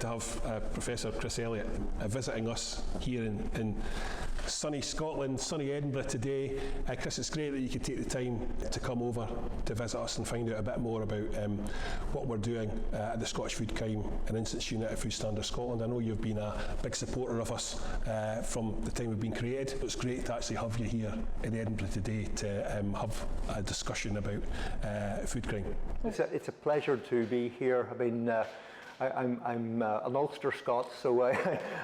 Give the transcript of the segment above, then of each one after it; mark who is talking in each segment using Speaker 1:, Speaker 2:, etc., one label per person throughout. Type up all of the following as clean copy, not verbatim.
Speaker 1: to have Professor Chris Elliott visiting us here in sunny Scotland, sunny Edinburgh today. Chris, it's great that you could take the time to come over to visit us and find out a bit more about what we're doing at the Scottish Food Crime and Incidents Unit at Food Standards Scotland. I know you've been a big supporter of us from the time we've been created. It's great to actually have you here in Edinburgh today to have a discussion about food crime.
Speaker 2: It's a pleasure to be here. I mean, I'm an Ulster Scot, so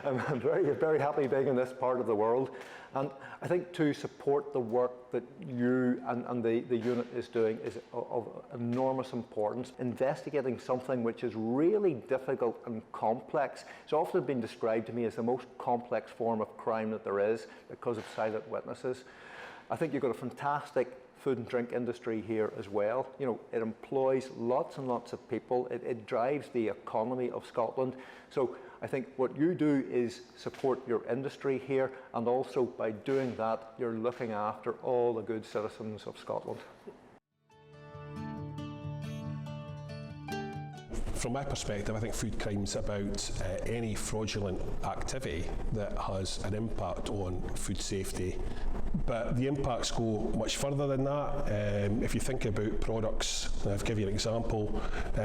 Speaker 2: I'm very happy being in this part of the world. And I think to support the work that you and the unit is doing is of enormous importance. Investigating something which is really difficult and complex. It's often been described to me as the most complex form of crime that there is because of silent witnesses. I think you've got a fantastic food and drink industry here as well. You know, it employs lots and lots of people. It drives the economy of Scotland. So I think what you do is support your industry here, and also by doing that, you're looking after all the good citizens of Scotland.
Speaker 1: From my perspective, I think food crime's about any fraudulent activity that has an impact on food safety. But the impacts go much further than that. If you think about products, I'll give you an example.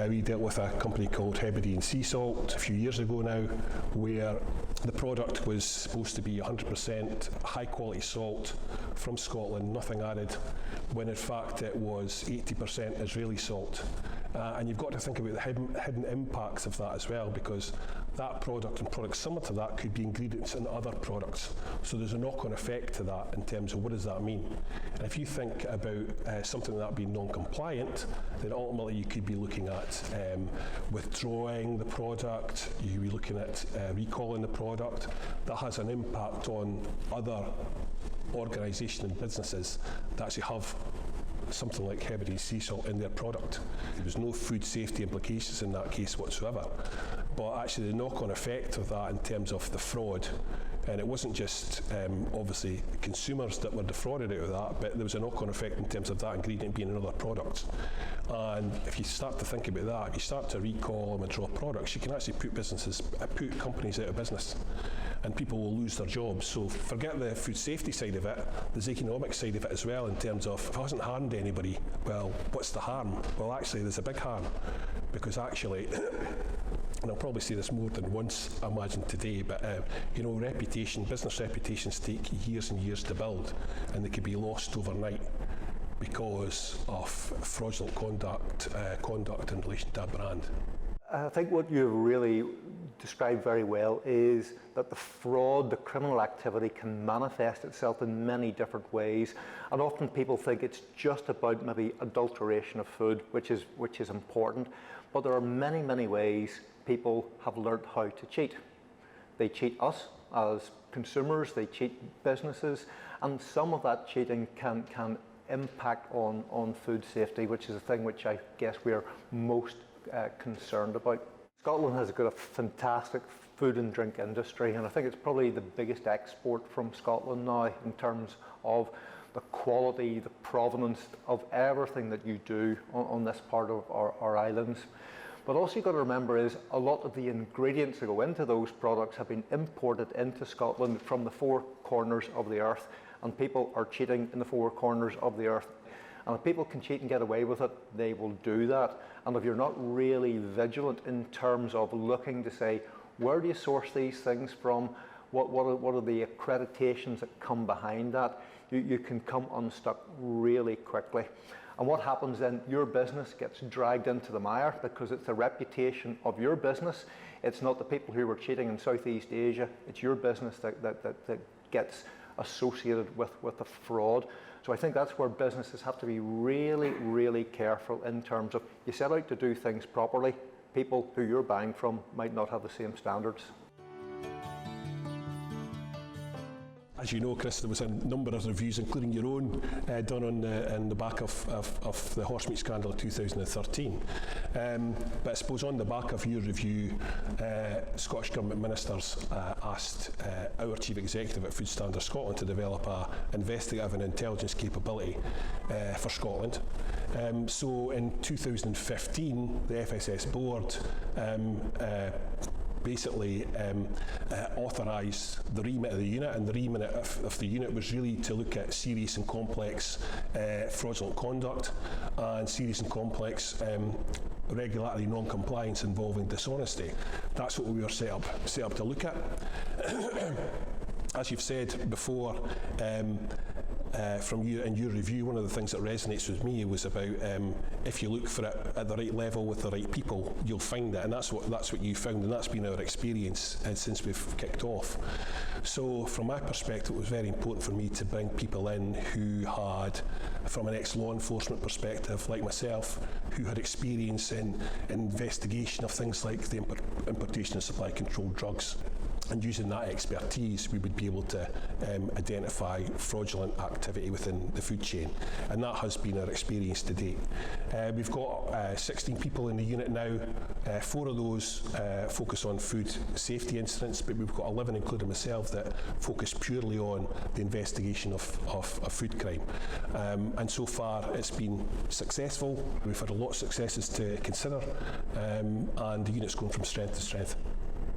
Speaker 1: We dealt with a company called Hebridean Sea Salt a few years ago now, where the product was supposed to be 100% high quality salt from Scotland, nothing added, when in fact it was 80% Israeli salt. And you've got to think about the hidden impacts of that as well, because that product and products similar to that could be ingredients in other products. So there's a knock-on effect to that in terms of what does that mean. And if you think about something like that being non-compliant, then ultimately you could be looking at withdrawing the product, you'd be looking at recalling the product. That has an impact on other organisations and businesses that actually have something like Hebridean Sea Salt in their product. There was no food safety implications in that case whatsoever. But actually the knock-on effect of that in terms of the fraud, and it wasn't just obviously consumers that were defrauded out of that, but there was a knock-on effect in terms of that ingredient being in other products. And if you start to think about that, if you start to recall and withdraw products, you can actually put companies out of business, and people will lose their jobs. So forget the food safety side of it, there's the economic side of it as well, in terms of if it hasn't harmed anybody, well, what's the harm? Well, actually there's a big harm, because actually and I'll probably say this more than once, I imagine, today, but you know, business reputations take years and years to build, and they could be lost overnight because of fraudulent conduct in relation to a brand.
Speaker 2: I think what you've really described very well is that the fraud, the criminal activity can manifest itself in many different ways, and often people think it's just about maybe adulteration of food, which is important, but there are many ways people have learnt how to cheat. They cheat us as consumers, they cheat businesses, and some of that cheating can impact on food safety, which is a thing which I guess we're most concerned about. Scotland has got a fantastic food and drink industry, and I think it's probably the biggest export from Scotland now in terms of the quality, the provenance of everything that you do on this part of our islands. But also you've got to remember is a lot of the ingredients that go into those products have been imported into Scotland from the four corners of the earth, and people are cheating in the four corners of the earth. And if people can cheat and get away with it, they will do that. And if you're not really vigilant in terms of looking to say, where do you source these things from? What are the accreditations that come behind that? You can come unstuck really quickly. And what happens then, your business gets dragged into the mire because it's the reputation of your business. It's not the people who were cheating in Southeast Asia. It's your business that gets associated with the fraud. So I think that's where businesses have to be really careful in terms of, you set out to do things properly, people who you're buying from might not have the same standards.
Speaker 1: As you know, Chris, there was a number of reviews, including your own, done on the back of the horse meat scandal of 2013. But I suppose on the back of your review, Scottish Government ministers asked our Chief Executive at Food Standards Scotland to develop an investigative and intelligence capability for Scotland. So in 2015, the FSS board basically authorise the remit of the unit, and the remit of the unit was really to look at serious and complex fraudulent conduct and serious and complex regulatory non-compliance involving dishonesty. That's what we were set up to look at. As you've said before, from you in your review, one of the things that resonates with me was about if you look for it at the right level with the right people, you'll find it, and that's what you found, and that's been our experience since we've kicked off. So from my perspective, it was very important for me to bring people in who had, from an ex-law enforcement perspective, like myself, who had experience in investigation of things like the importation of supply controlled drugs. And using that expertise, we would be able to identify fraudulent activity within the food chain. And that has been our experience to date. We've got 16 people in the unit now. 4 of those focus on food safety incidents, but we've got 11, including myself, that focus purely on the investigation of food crime. And so far, it's been successful. We've had a lot of successes to consider, and the unit's going from strength to strength.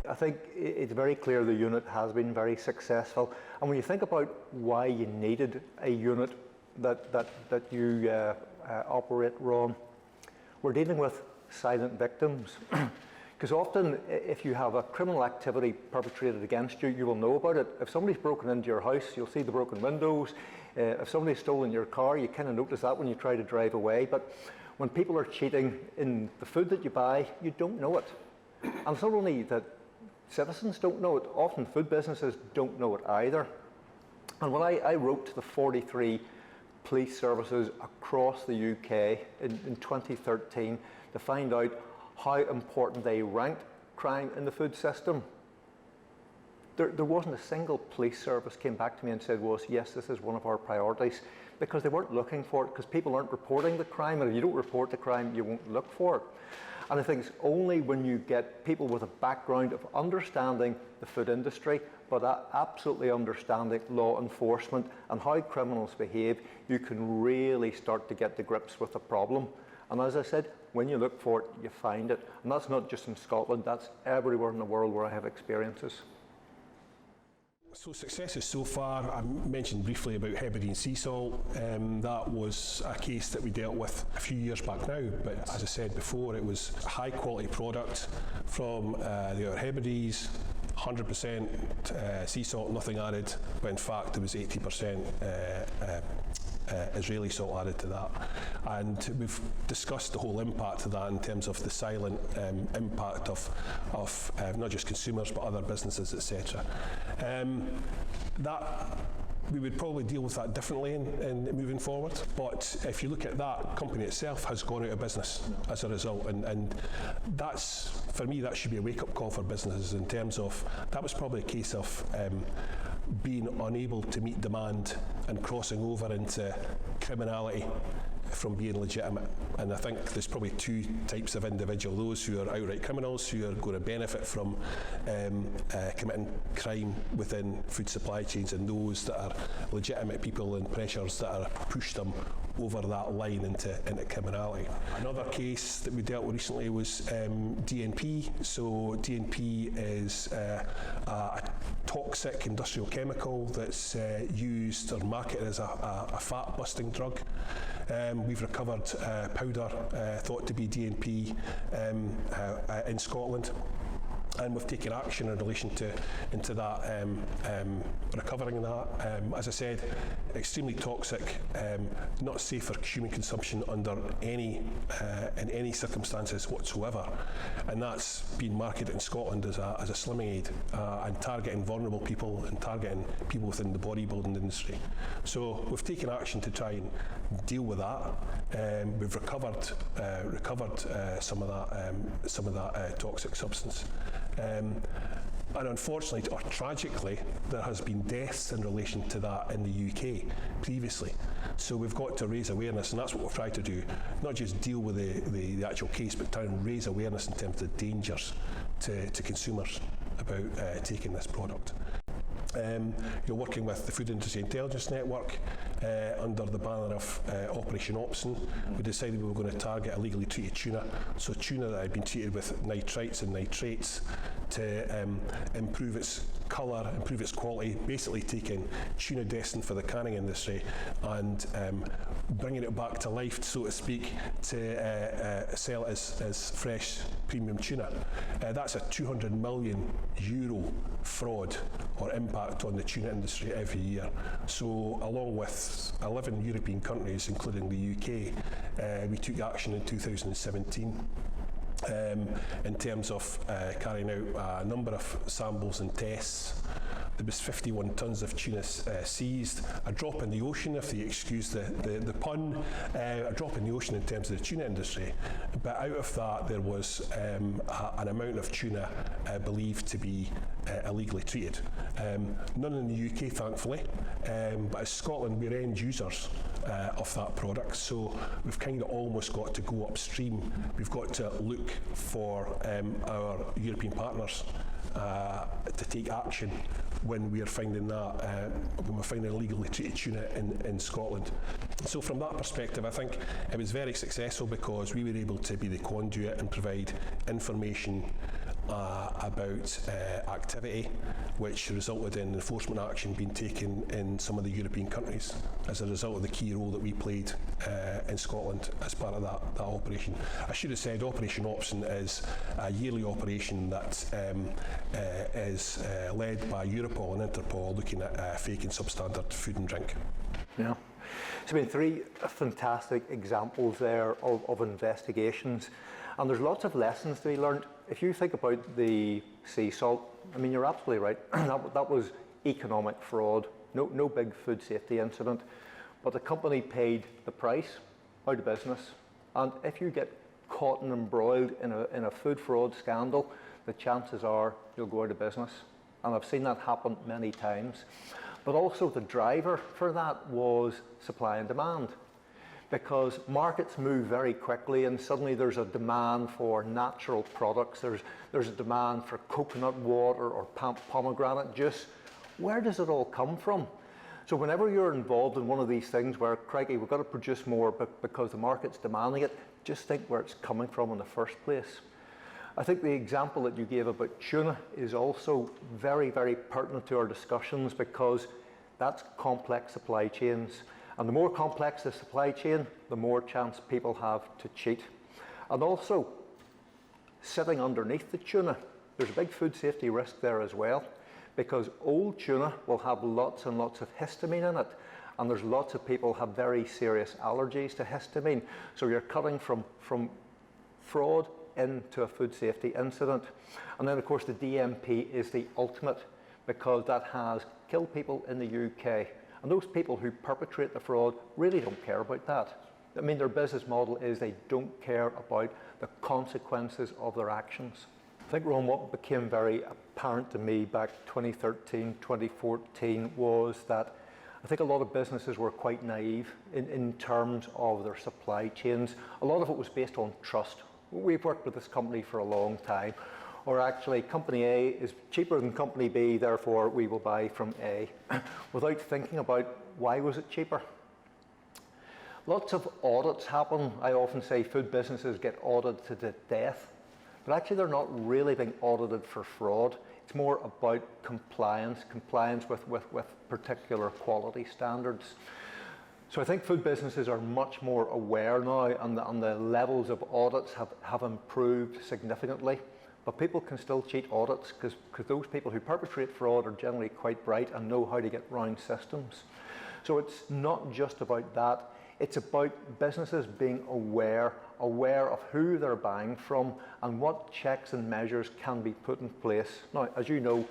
Speaker 2: I think it's very clear the unit has been very successful. And when you think about why you needed a unit that you operate, Ron, we're dealing with silent victims. Because often, if you have a criminal activity perpetrated against you, you will know about it. If somebody's broken into your house, you'll see the broken windows. If somebody's stolen your car, you kind of notice that when you try to drive away. But when people are cheating in the food that you buy, you don't know it. And it's not only that citizens don't know it, often food businesses don't know it either. And when I wrote to the 43 police services across the UK in 2013 to find out how important they ranked crime in the food system, there wasn't a single police service came back to me and said, well, yes, this is one of our priorities, because they weren't looking for it, because people aren't reporting the crime, and if you don't report the crime, you won't look for it. And I think it's only when you get people with a background of understanding the food industry, but absolutely understanding law enforcement and how criminals behave, you can really start to get to grips with the problem. And as I said, when you look for it, you find it. And that's not just in Scotland, that's everywhere in the world where I have experiences.
Speaker 1: So successes so far, I mentioned briefly about Hebridean sea salt. That was a case that we dealt with a few years back now, but as I said before, it was a high quality product from the Outer Hebrides, 100% sea salt, nothing added, but in fact there was 80% Israeli salt added to that. And we've discussed the whole impact of that in terms of the silent impact of not just consumers but other businesses, etc. That we would probably deal with that differently in moving forward. But if you look at that, company itself has gone out of business as a result, and that's, for me, that should be a wake-up call for businesses in terms of, that was probably a case of being unable to meet demand and crossing over into criminality from being legitimate. And I think there's probably 2 types of individual: those who are outright criminals, who are going to benefit from committing crime within food supply chains, and those that are legitimate people and pressures that are pushed them over that line into criminality. Another case that we dealt with recently was DNP. So DNP is a toxic industrial chemical that's used or marketed as a fat busting drug. We've recovered powder thought to be DNP in Scotland, and we've taken action in relation into that, recovering that. As I said, extremely toxic, not safe for human consumption under in any circumstances whatsoever, and that's been marketed in Scotland as a slimming aid, and targeting vulnerable people and targeting people within the bodybuilding industry. So we've taken action to try and deal with that. We've recovered some of that toxic substance. And unfortunately, or tragically, there has been deaths in relation to that in the UK previously. So we've got to raise awareness, and that's what we've tried to do. Not just deal with the actual case, but try and raise awareness in terms of the dangers to consumers about taking this product. You're working with the Food Industry Intelligence Network under the banner of Operation Opson. We decided we were going to target illegally treated tuna, so tuna that had been treated with nitrites and nitrates, to improve its colour, improve its quality, basically taking tuna destined for the canning industry and bringing it back to life, so to speak, to sell it as fresh premium tuna. That's a €200 million fraud or impact on the tuna industry every year. So along with 11 European countries, including the UK, we took action in 2017 in terms of carrying out a number of samples and tests. There was 51 tonnes of tuna seized, a drop in the ocean, if you excuse the pun, a drop in the ocean in terms of the tuna industry. But out of that, there was an amount of tuna believed to be illegally treated. None in the UK, thankfully, but as Scotland, we're end users of that product, so we've kind of almost got to go upstream. We've got to look for our European partners to take action when we are finding that when we're finding illegally treated tuna in Scotland. So from that perspective, I think it was very successful because we were able to be the conduit and provide information about activity, which resulted in enforcement action being taken in some of the European countries as a result of the key role that we played in Scotland as part of that operation. I should have said Operation Opson is a yearly operation that is led by Europol and Interpol, looking at fake and substandard food and drink.
Speaker 2: Yeah. So, three fantastic examples there of investigations, and there's lots of lessons to be learned. If you think about the sea salt, you're absolutely right. that was economic fraud, no big food safety incident, but the company paid the price, out of business. And if you get caught and embroiled in a food fraud scandal, the chances are you'll go out of business. And I've seen that happen many times. But also the driver for that was supply and demand, because markets move very quickly and suddenly there's a demand for natural products, there's a demand for coconut water or pomegranate juice. Where does it all come from? So whenever you're involved in one of these things where, crikey, we've got to produce more because the market's demanding it, just think where it's coming from in the first place. I think the example that you gave about tuna is also very, very pertinent to our discussions, because that's complex supply chains. And the more complex the supply chain, the more chance people have to cheat. And also, sitting underneath the tuna, there's a big food safety risk there as well, because old tuna will have lots and lots of histamine in it. And there's lots of people who have very serious allergies to histamine. So you're cutting from fraud into a food safety incident. And then of course the DMP is the ultimate, because that has killed people in the UK. And those people who perpetrate the fraud really don't care about that. Their business model is they don't care about the consequences of their actions. I think, Ron, what became very apparent to me back 2013, 2014 was that I think a lot of businesses were quite naive in terms of their supply chains. A lot of it was based on trust. We've worked with this company for a long time, or actually company A is cheaper than company B, therefore we will buy from A, without thinking about why was it cheaper. Lots of audits happen. I often say food businesses get audited to death, but actually they're not really being audited for fraud. It's more about compliance with particular quality standards. So I think food businesses are much more aware now, and the levels of audits have improved significantly. But people can still cheat audits because those people who perpetrate fraud are generally quite bright and know how to get round systems. So it's not just about that. It's about businesses being aware of who they're buying from and what checks and measures can be put in place. Now, as you know,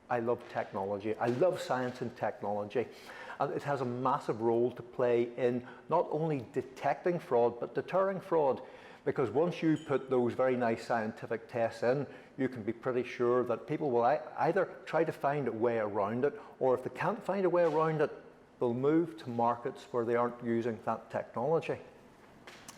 Speaker 2: I love technology. I love science and technology. And it has a massive role to play in not only detecting fraud, but deterring fraud. Because once you put those very nice scientific tests in, you can be pretty sure that people will either try to find a way around it, or if they can't find a way around it, they'll move to markets where they aren't using that technology.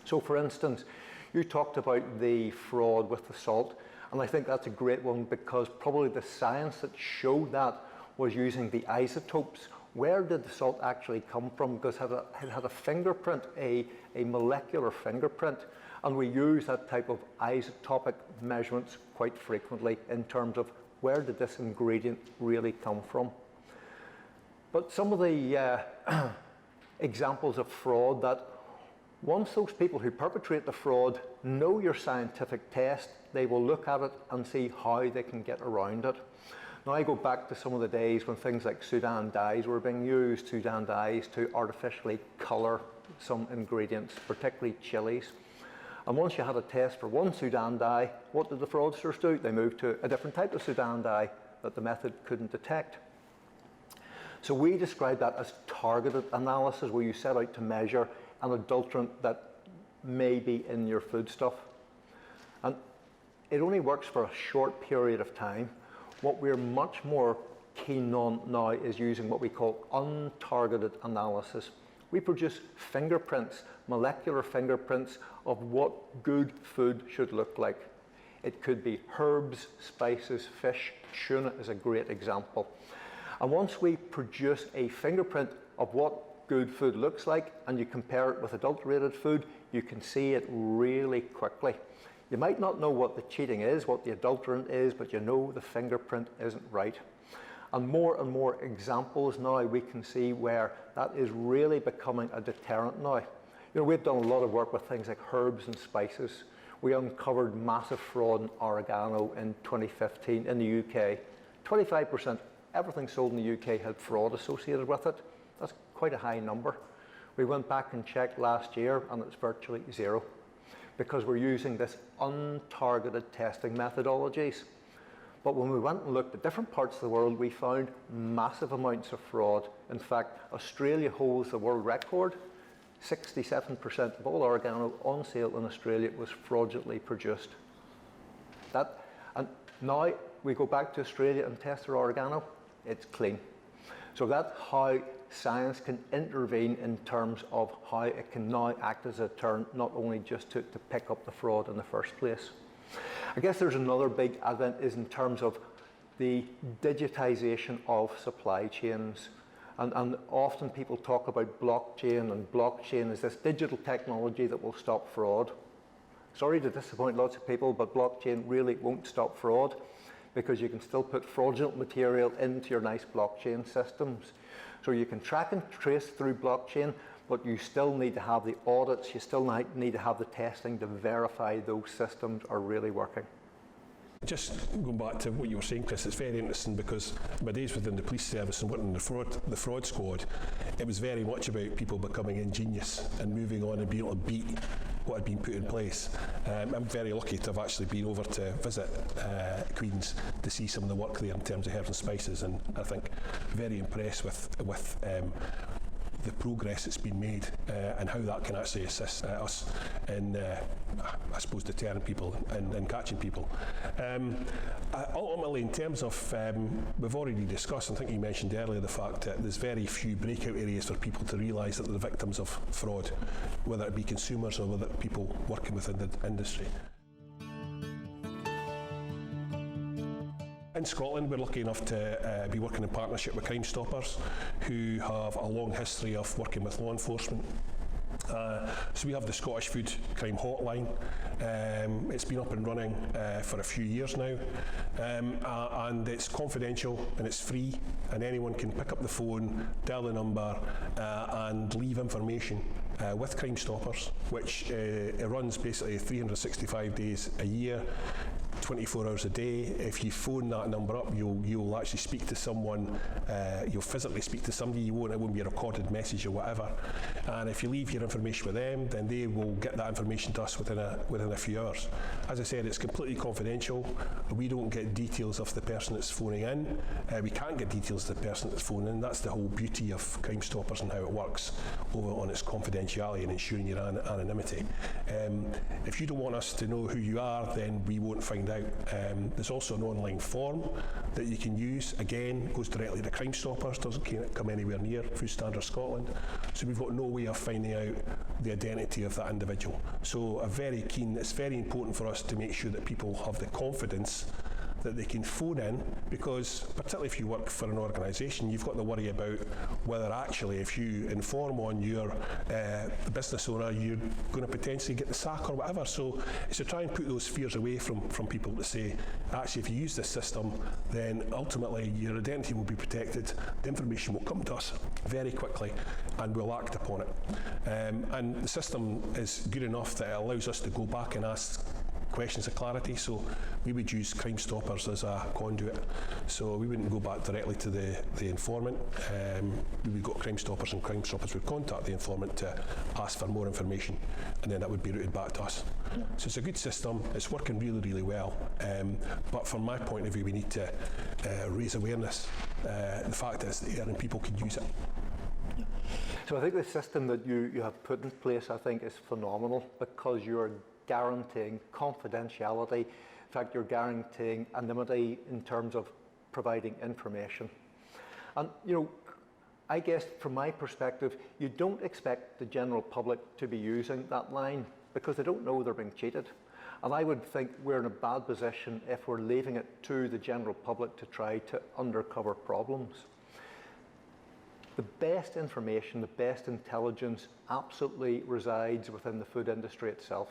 Speaker 2: So for instance, you talked about the fraud with the salt, and I think that's a great one because probably the science that showed that was using the isotopes where did the salt actually come from? Because it had a fingerprint, a molecular fingerprint, and we use that type of isotopic measurements quite frequently in terms of where did this ingredient really come from. But some of the examples of fraud that once those people who perpetrate the fraud know your scientific test, they will look at it and see how they can get around it. Now I go back to some of the days when things like Sudan dyes were being used, Sudan dyes to artificially colour some ingredients, particularly chilies. And once you had a test for one Sudan dye, what did the fraudsters do? They moved to a different type of Sudan dye that the method couldn't detect. So we describe that as targeted analysis, where you set out to measure an adulterant that may be in your foodstuff. And it only works for a short period of time. What we're much more keen on now is using what we call untargeted analysis. We produce fingerprints, molecular fingerprints of what good food should look like. It could be herbs, spices, fish. Tuna is a great example. And once we produce a fingerprint of what good food looks like and you compare it with adulterated food, you can see it really quickly. You might not know what the cheating is, what the adulterant is, but you know the fingerprint isn't right. And more examples now we can see where that is really becoming a deterrent now. You know, we've done a lot of work with things like herbs and spices. We uncovered massive fraud in oregano in 2015 in the UK. 25%, everything sold in the UK had fraud associated with it. That's quite a high number. We went back and checked last year and it's virtually zero, because we're using this untargeted testing methodologies. But when we went and looked at different parts of the world, we found massive amounts of fraud. In fact, Australia holds the world record. 67% of all oregano on sale in Australia was fraudulently produced. And now we go back to Australia and test their oregano, it's clean. So that's how science can intervene in terms of how it can now act as a deterrent, not only just to pick up the fraud in the first place. I guess there's another big advent is in terms of the digitization of supply chains. And often people talk about blockchain, and blockchain is this digital technology that will stop fraud. Sorry to disappoint lots of people, but blockchain really won't stop fraud, because you can still put fraudulent material into your nice blockchain systems. So you can track and trace through blockchain, but you still need to have the audits, you still need to have the testing to verify those systems are really working.
Speaker 1: Just going back to what you were saying, Chris, it's very interesting, because my days within the police service and working in the fraud squad, it was very much about people becoming ingenious and moving on and being able to beat what had been put in place. I'm very lucky to have actually been over to visit Queen's to see some of the work there in terms of herbs and spices, and I think very impressed with the progress that's been made and how that can actually assist us in, I suppose, deterring people and catching people. Ultimately, in terms of, we've already discussed, I think you mentioned earlier, the fact that there's very few breakout areas for people to realise that they're victims of fraud, whether it be consumers or whether it be people working within the industry. In Scotland, we're lucky enough to be working in partnership with Crime Stoppers, who have a long history of working with law enforcement. So we have the Scottish Food Crime Hotline. It's been up and running for a few years now, and it's confidential and it's free, and anyone can pick up the phone, dial the number, and leave information with Crime Stoppers, which it runs basically 365 days a year, 24 hours a day. If you phone that number up, you'll actually speak to someone, you'll physically speak to somebody, it won't be a recorded message or whatever. And if you leave your information with them, then they will get that information to us within a few hours. As I said, it's completely confidential. We don't get details of the person that's phoning in. We can't get details of the person that's phoning in. That's the whole beauty of Crime Stoppers and how it works over on its confidentiality and ensuring your anonymity. If you don't want us to know who you are, then we won't find out. There's also an online form that you can use. Again, goes directly to Crime Stoppers, doesn't come anywhere near Food Standards Scotland. So we've got no way of finding out the identity of that individual. So it's very important for us to make sure that people have the confidence that they can phone in, because particularly if you work for an organisation, you've got to worry about whether actually if you inform on your business owner, you're going to potentially get the sack or whatever. So it's to try and put those fears away from people, to say, actually, if you use this system, then ultimately your identity will be protected, the information will come to us very quickly, and we'll act upon it. And the system is good enough that it allows us to go back and ask questions of clarity. So we would use Crime Stoppers as a conduit. So we wouldn't go back directly to the informant. We would go to Crime Stoppers, and Crime Stoppers would contact the informant to ask for more information, and then that would be routed back to us. So it's a good system. It's working really, really well. But from my point of view, we need to raise awareness. The fact is there, and people can use it.
Speaker 2: So I think the system that you have put in place, I think, is phenomenal, because you're guaranteeing confidentiality. In fact, you're guaranteeing anonymity in terms of providing information. And, you know, I guess from my perspective, you don't expect the general public to be using that line, because they don't know they're being cheated. And I would think we're in a bad position if we're leaving it to the general public to try to undercover problems. The best information, the best intelligence absolutely resides within the food industry itself.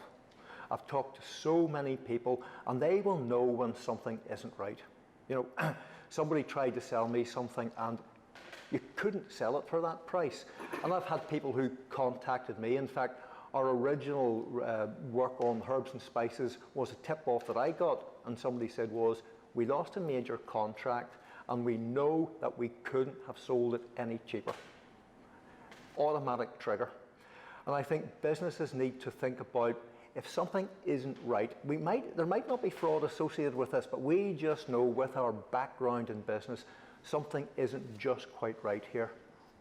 Speaker 2: I've talked to so many people, and they will know when something isn't right. You know, somebody tried to sell me something and you couldn't sell it for that price. And I've had people who contacted me. In fact, our original work on herbs and spices was a tip-off that I got, and somebody said we lost a major contract and we know that we couldn't have sold it any cheaper. Automatic trigger. And I think businesses need to think about, if something isn't right, there might not be fraud associated with this, but we just know with our background in business, something isn't just quite right here.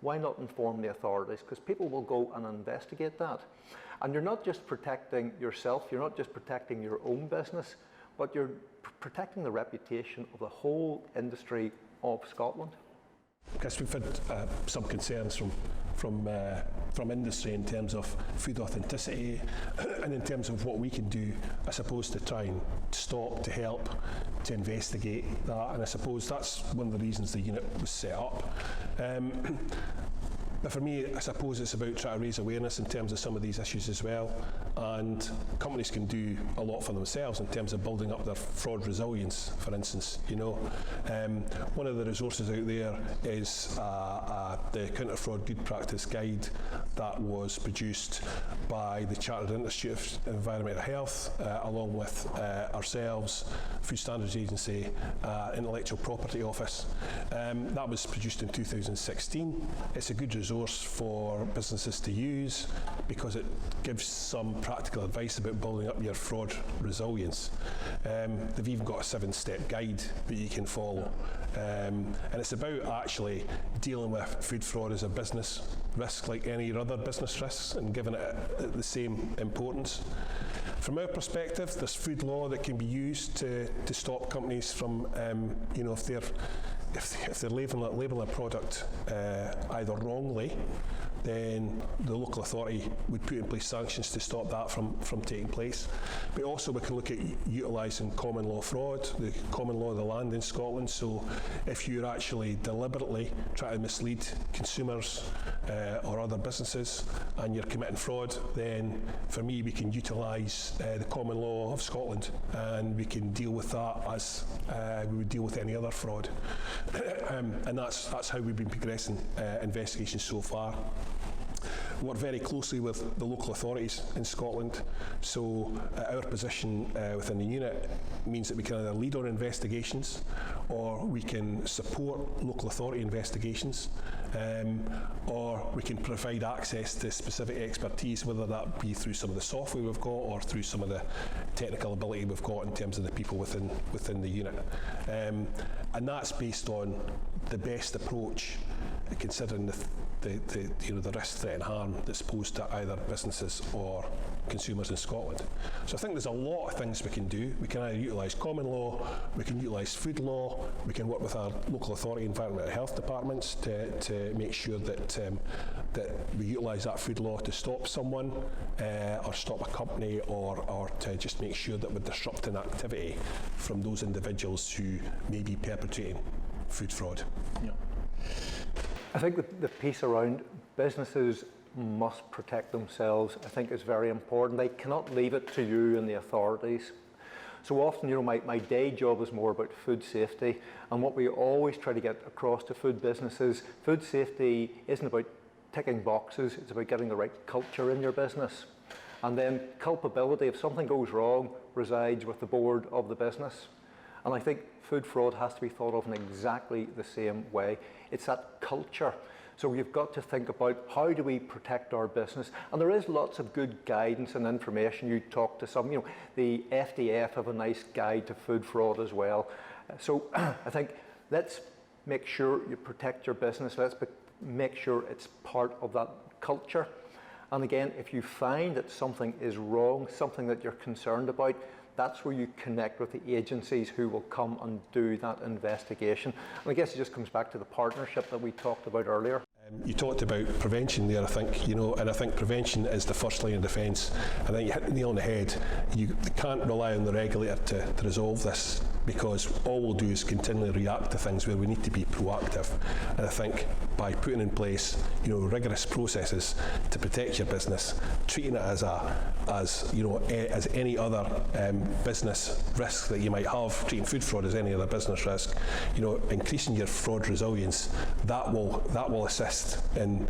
Speaker 2: Why not inform the authorities? Because people will go and investigate that. And you're not just protecting yourself, you're not just protecting your own business, but you're protecting the reputation of the whole industry of Scotland.
Speaker 1: Because we've had some concerns from industry in terms of food authenticity and in terms of what we can do, I suppose, to try and stop, to help, to investigate that. And I suppose that's one of the reasons the unit was set up. But for me, I suppose it's about trying to raise awareness in terms of some of these issues as well. And companies can do a lot for themselves in terms of building up their fraud resilience, for instance. You know, one of the resources out there is the Counter Fraud Good Practice Guide that was produced by the Chartered Institute of Environmental Health, along with ourselves, Food Standards Agency, Intellectual Property Office. That was produced in 2016. It's a good resource for businesses to use because it gives some practical advice about building up your fraud resilience. They've even got a 7-step guide that you can follow. And it's about actually dealing with food fraud as a business risk like any other business risks and giving it the same importance. From our perspective, there's food law that can be used to stop companies from, if they're labeling a product either wrongly, then the local authority would put in place sanctions to stop that from taking place. But also we can look at utilising common law fraud, the common law of the land in Scotland. So if you're actually deliberately trying to mislead consumers or other businesses and you're committing fraud, then for me we can utilise the common law of Scotland and we can deal with that as we would deal with any other fraud. And that's how we've been progressing investigations so far. We work very closely with the local authorities in Scotland, so our position within the unit means that we can either lead on investigations or we can support local authority investigations, or we can provide access to specific expertise, whether that be through some of the software we've got or through some of the technical ability we've got in terms of the people within the unit. And that's based on the best approach, considering the the risk, threat and harm that's posed to either businesses or consumers in Scotland. So I think there's a lot of things we can do. We can either utilise common law, we can utilise food law, we can work with our local authority environmental health departments to make sure that we utilise that food law to stop someone or stop a company or to just make sure that we're disrupting activity from those individuals who may be perpetrating food fraud.
Speaker 3: Yeah.
Speaker 2: I think the piece around businesses must protect themselves, I think is very important. They cannot leave it to you and the authorities. So often, my day job is more about food safety, and what we always try to get across to food businesses, food safety isn't about ticking boxes, it's about getting the right culture in your business. And then culpability, if something goes wrong, resides with the board of the business. And I think food fraud has to be thought of in exactly the same way. It's that culture. So you've got to think about how do we protect our business. And there is lots of good guidance and information. You talk to some, the FDF have a nice guide to food fraud as well. So I think let's make sure you protect your business. Let's make sure it's part of that culture. And again, if you find that something is wrong, something that you're concerned about, that's where you connect with the agencies who will come and do that investigation. And I guess it just comes back to the partnership that we talked about earlier.
Speaker 1: You talked about prevention there, I think, and I think prevention is the first line of defence. I think you hit the nail on the head. You can't rely on the regulator to resolve this, because all we'll do is continually react to things where we need to be proactive. And I think by putting in place, rigorous processes to protect your business, treating it as any other business risk that you might have, treating food fraud as any other business risk, increasing your fraud resilience, that will assist in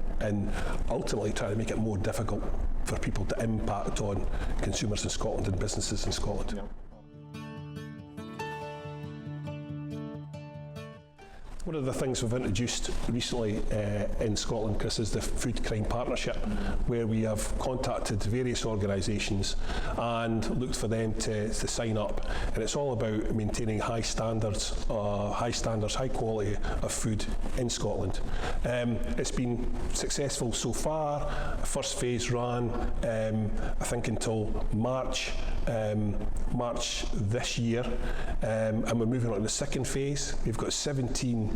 Speaker 1: ultimately trying to make it more difficult for people to impact on consumers in Scotland and businesses in Scotland.
Speaker 3: Yeah.
Speaker 1: One of the things we've introduced recently in Scotland, Chris, is the Food Crime Partnership, where we have contacted various organisations and looked for them to sign up. And it's all about maintaining high standards, high quality of food in Scotland. It's been successful so far. The first phase ran, I think, until March this year, and we're moving on to the second phase. We've got 17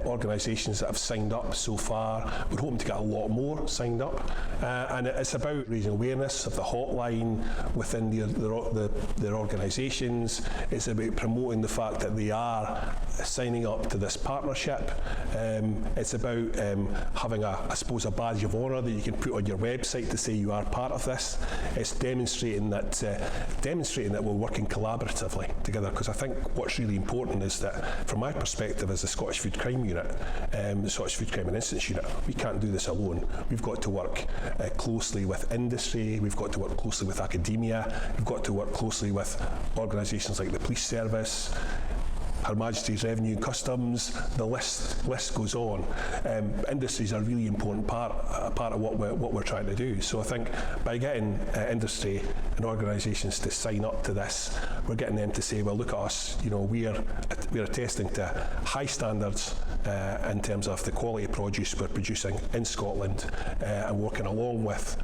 Speaker 1: organisations that have signed up so far. We're hoping to get a lot more signed up, and it's about raising awareness of the hotline within their organisations. It's about promoting the fact that they are signing up to this partnership. It's about having a badge of honour that you can put on your website to say you are part of this. It's demonstrating that we're working collaboratively together, because I think what's really important is that, from my perspective as the Scottish Food Crime Unit, the Scottish Food Crime and Incidents Unit, we can't do this alone. We've got to work closely with industry, we've got to work closely with academia, we've got to work closely with organisations like the Police Service, Her Majesty's Revenue and Customs, the list goes on. Industry is a really important part of what we're trying to do. So I think by getting industry and organisations to sign up to this, we're getting them to say, well, look at us, we're attesting to high standards in terms of the quality of produce we're producing in Scotland, and working along with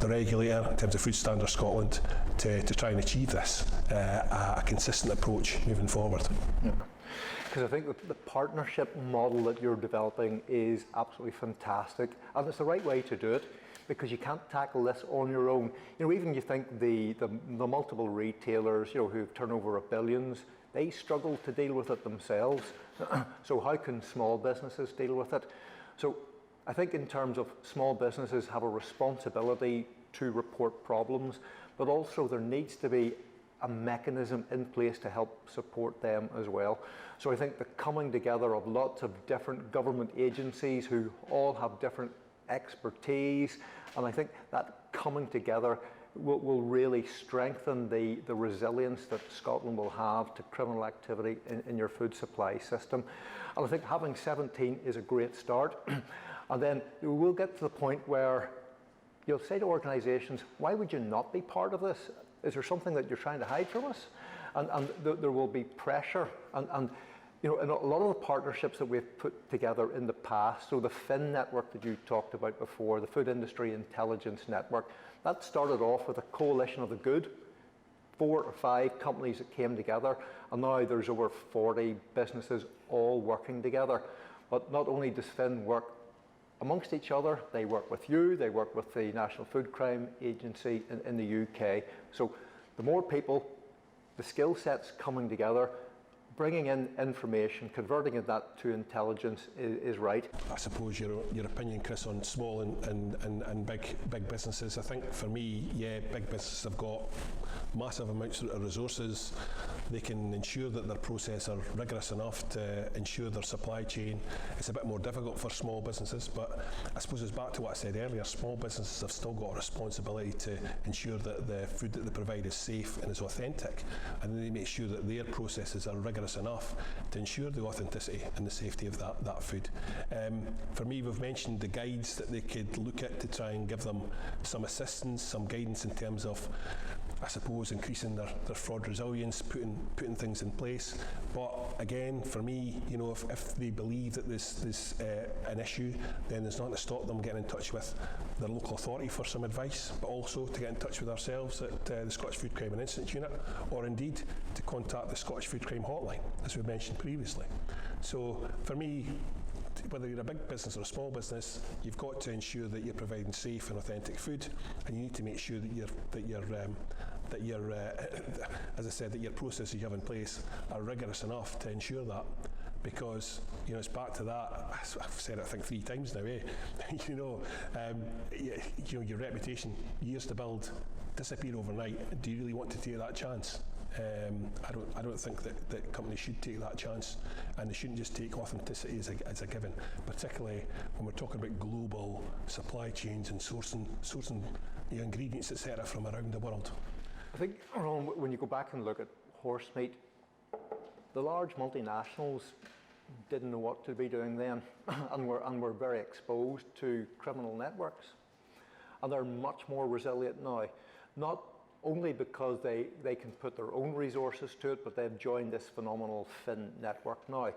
Speaker 1: the regulator in terms of Food Standards Scotland to try and achieve this, a consistent approach moving forward.
Speaker 2: Yeah. Because I think the partnership model that you're developing is absolutely fantastic, and it's the right way to do it, because you can't tackle this on your own. Even you think the multiple retailers, who've turnover of billions, they struggle to deal with it themselves. So how can small businesses deal with it? So I think in terms of small businesses have a responsibility to report problems, but also there needs to be a mechanism in place to help support them as well. So I think the coming together of lots of different government agencies who all have different expertise, and I think that coming together will really strengthen the resilience that Scotland will have to criminal activity in your food supply system. And I think having 17 is a great start. And then we'll get to the point where you'll say to organisations, why would you not be part of this? Is there something that you're trying to hide from us? And there will be pressure. And You know, and a lot of the partnerships that we've put together in the past, so the FIN network that you talked about before, the Food Industry Intelligence Network, that started off with a coalition of the good, 4 or 5 companies that came together, and now there's over 40 businesses all working together. But not only does FIN work amongst each other, they work with you, they work with the National Food Crime Agency in the UK. So the more people, the skill sets coming together, bringing in information, converting that to intelligence is right.
Speaker 1: I suppose your opinion, Chris, on small and big businesses. I think for me, yeah, big businesses have got massive amounts of resources. They can ensure that their processes are rigorous enough to ensure their supply chain. It's a bit more difficult for small businesses, but I suppose it's back to what I said earlier. Small businesses have still got a responsibility to ensure that the food that they provide is safe and is authentic, and they make sure that their processes are rigorous enough to ensure the authenticity and the safety of that food. For me, we've mentioned the guides that they could look at to try and give them some assistance, some guidance in terms of, I suppose, increasing their fraud resilience, putting things in place. But again, for me, you know, if they believe that there's an issue, then there's nothing to stop them getting in touch with their local authority for some advice, but also to get in touch with ourselves at the Scottish Food Crime and Incident Unit, or indeed to contact the Scottish Food Crime Hotline, as we mentioned previously. So for me, whether you're a big business or a small business, you've got to ensure that you're providing safe and authentic food, and you need to make sure that as I said, that your processes you have in place are rigorous enough to ensure that. Because, you know, it's back to that. I've said it, I think, 3 times now. You know, your reputation, years to build, disappear overnight. Do you really want to take that chance? I don't think that companies should take that chance, and they shouldn't just take authenticity as a given, particularly when we're talking about global supply chains and sourcing ingredients, etc., from around the world.
Speaker 2: I think, Ron, when you go back and look at horse meat, the large multinationals didn't know what to be doing then, and were very exposed to criminal networks, and they're much more resilient now. Not only because they can put their own resources to it, but they've joined this phenomenal FIN network now.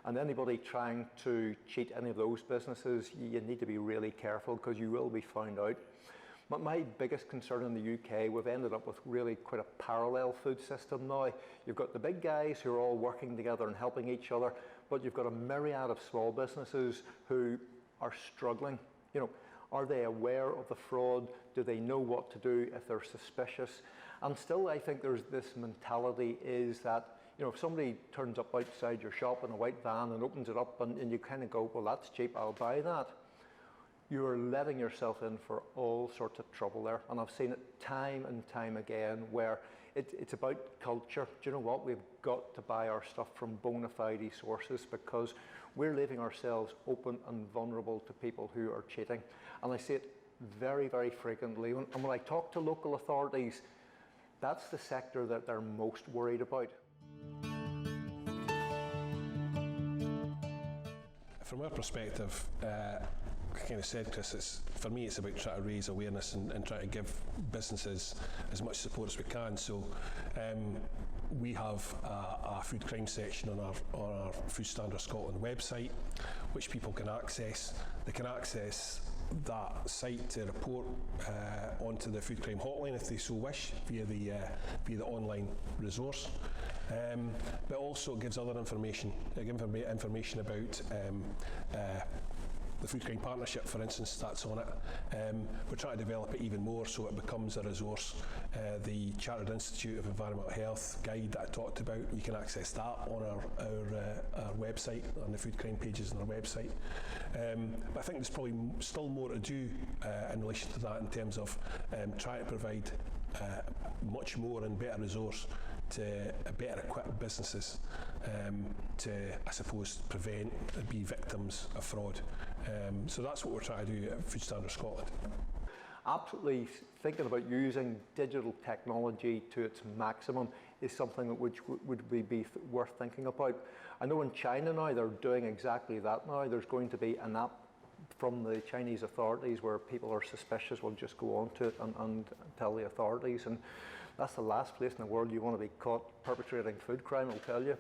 Speaker 2: And anybody trying to cheat any of those businesses, you need to be really careful, because you will be found out. But my biggest concern in the UK, we've ended up with really quite a parallel food system now. You've got the big guys who are all working together and helping each other, but you've got a myriad of small businesses who are struggling. You know, are they aware of the fraud? Do they know what to do if they're suspicious? And still, I think there's this mentality is that, you know, if somebody turns up outside your shop in a white van and opens it up and you kind of go, well, that's cheap, I'll buy that. You're letting yourself in for all sorts of trouble there. And I've seen it time and time again where it's about culture. Do you know what? We've got to buy our stuff from bona fide sources, because we're leaving ourselves open and vulnerable to people who are cheating. And I see it very, very frequently. And when I talk to local authorities, that's the sector that they're most worried about.
Speaker 1: From our perspective, I kind of said, Chris, for me it's about trying to raise awareness and trying to give businesses as much support as we can. So we have a food crime section on our Food Standards Scotland website, which people can access. They can access that site to report onto the Food Crime Hotline if they so wish, via the online resource. But also it gives other information. It gives information about the Food Crime Partnership, for instance, that's on it. We're trying to develop it even more so it becomes a resource. The Chartered Institute of Environmental Health guide that I talked about, you can access that on our website, on the food crime pages on our website. But I think there's probably still more to do in relation to that, in terms of trying to provide much more and better resource to better equip businesses to, I suppose, prevent and be victims of fraud. So that's what we're trying to do at Food Standards Scotland.
Speaker 2: Absolutely, thinking about using digital technology to its maximum is something that would be worth thinking about. I know in China now they're doing exactly that now. There's going to be an app from the Chinese authorities where people are suspicious will just go onto it and tell the authorities, and that's the last place in the world you want to be caught perpetrating food crime, I'll tell you.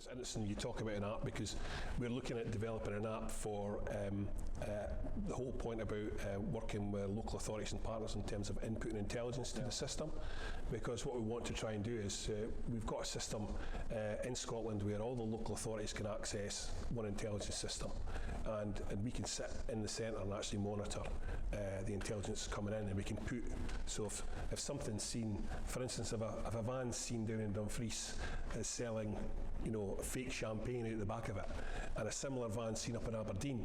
Speaker 1: It's interesting you talk about an app, because we're looking at developing an app for the whole point about working with local authorities and partners in terms of inputting intelligence to the system, because what we want to try and do is we've got a system in Scotland where all the local authorities can access one intelligence system, and we can sit in the centre and actually monitor the intelligence coming in, and we can put, so if something's seen, for instance, if a van's seen down in Dumfries is selling, you know, fake champagne out the back of it, and a similar van seen up in Aberdeen,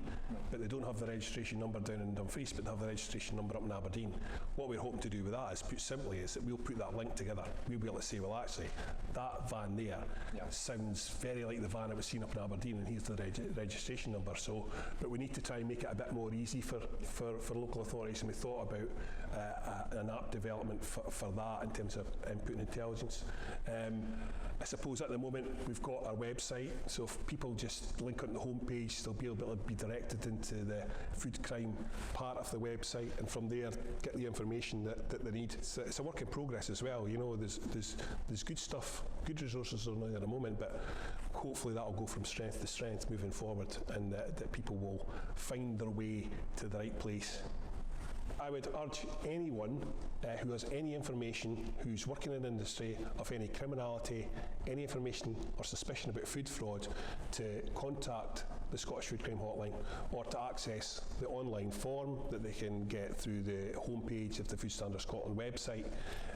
Speaker 1: but they don't have the registration number down in Dumfries, but they have the registration number up in Aberdeen. What we're hoping to do with that is, put simply, is that we'll put that link together. We'll be able to say, well, actually, that van there sounds very like the van that was seen up in Aberdeen, and here's the registration number. So, but we need to try and make it a bit more easy for local authorities, and we thought about an app development for that in terms of inputting intelligence. I suppose at the moment we've got our website, so if people just link on the homepage, they'll be able to be directed into the food crime part of the website, and from there get the information that they need. It's a work in progress as well. You know, there's good stuff, good resources on there at the moment, but hopefully that'll go from strength to strength moving forward, and that people will find their way to the right place. I would urge anyone who has any information, who's working in industry, of any criminality, any information or suspicion about food fraud, to contact the Scottish Food Crime Hotline, or to access the online form that they can get through the homepage of the Food Standards Scotland website.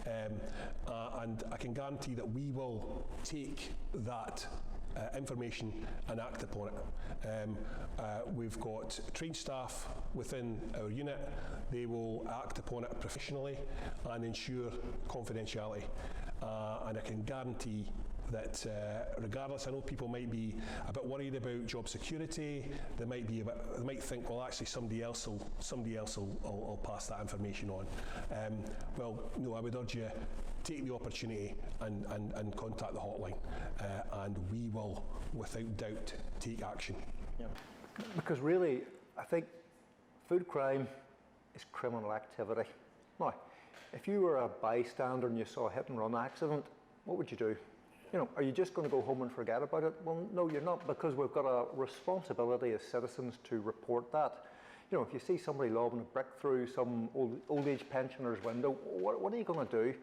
Speaker 1: And I can guarantee that we will take that information and act upon it. We've got trained staff within our unit. They will act upon it professionally and ensure confidentiality. And I can guarantee that regardless, I know people might be a bit worried about job security. They might think, well, actually somebody else will pass that information on. Well, no, I would urge you, take the opportunity and contact the hotline, and we will, without doubt, take action.
Speaker 2: Yeah. Because really, I think food crime is criminal activity. Now, if you were a bystander and you saw a hit and run accident, what would you do? You know, are you just going to go home and forget about it? Well, no, you're not, because we've got a responsibility as citizens to report that. You know, if you see somebody lobbing a brick through some old age pensioner's window, what are you going to do?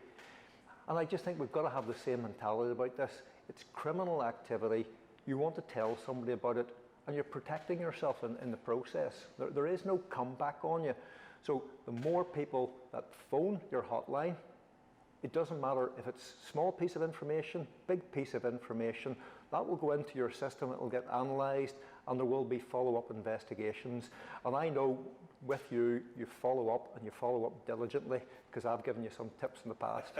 Speaker 2: And I just think we've got to have the same mentality about this. It's criminal activity. You want to tell somebody about it, and you're protecting yourself in the process. There is no comeback on you. So the more people that phone your hotline, it doesn't matter if it's a small piece of information, big piece of information, that will go into your system, it will get analysed, and there will be follow-up investigations. And I know with you, you follow up, and you follow up diligently, because I've given you some tips in the past.